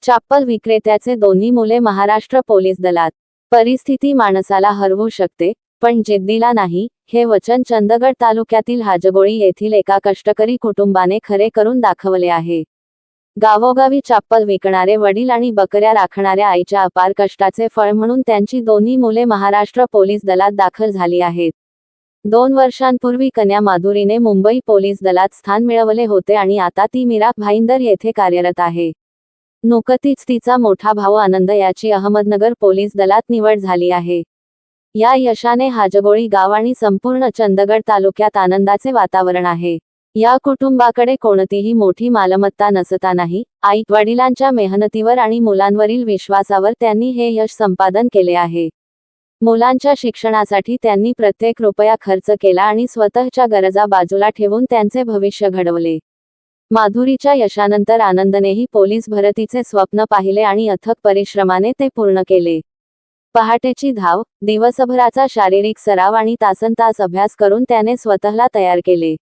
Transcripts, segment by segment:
चप्पल विक्रेत्याचे दोन्ही मुले महाराष्ट्र पोलीस दलात. परिस्थिती माणसाला हरवू शकते, पण जिद्दीला नाही, हे वचन चंदगड तालुक्यातील हाजगोळी येथील एका कष्टकरी कुटुंबाने खरे करून दाखवले आहे. गावोगावी चप्पल विकणारे वडील आणि बकऱ्या राखणाऱ्या आईच्या अपार कष्टाचे फळ म्हणून त्यांची दोन्ही मुले महाराष्ट्र पोलीस दलात दाखल झाली आहेत. 2 वर्षांपूर्वी कन्या माधुरीने मुंबई पोलीस दलात स्थान मिळवले होते आणि आता ती मीरा भाईंदर येथे कार्यरत आहे. नुकतीच तिचा मोठा भाऊ आनंद याची अहमदनगर पोलीस दलात निवड झाली आहे. या यशाने हाजगोळी गाव आणि संपूर्ण चंदगड तालुक्यात आनंदाचे वातावरण आहे. या कुटुंबाकडे कोणतीही मोठी मालमत्ता नसतानाही आई वडिलांच्या मेहनतीवर आणि मुलांवरील विश्वासावर त्यांनी हे यश संपादन केले आहे. मुलांच्या शिक्षणासाठी त्यांनी प्रत्येक रुपया खर्च केला आणि स्वतःच्या गरजा बाजूला ठेवून त्यांचे भविष्य घडवले. माधुरीच्या यशानंतर आनंदनेही पोलीस भरतीचे स्वप्न पाहिले आणि अथक परिश्रमाने ते पूर्ण केले. पहाटेची धाव, दिवसभराचा शारीरिक सराव आणि तासनतास अभ्यास करून त्याने स्वतःला तयार केले.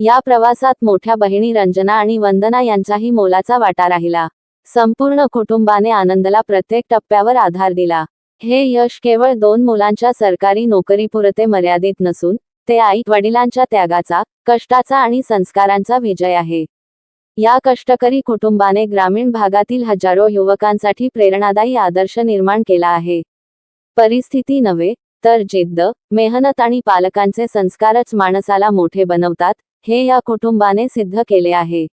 या प्रवासात मोठ्या बहिणी रंजना आणि वंदना यांचाही मोलाचा वाटा राहिला. संपूर्ण कुटुंबाने आनंदला प्रत्येक टप्प्यावर आधार दिला. हे यश केवळ 2 मुलांच्या सरकारी नोकरीपुरते मर्यादित नसून ते आई वडिलांच्या त्यागाचा, कष्टाचा आणि संस्कारांचा विजय आहे. या कष्टकरी कुटुंबाने ग्रामीण भागातील हजारो युवकांसाठी प्रेरणादायी आदर्श निर्माण केला आहे. परिस्थिती नव्हे, तर जिद्द, मेहनत आणि पालकांचे संस्कारच माणसाला मोठे बनवतात, हे या कुटुंबाने सिद्ध केले आहे.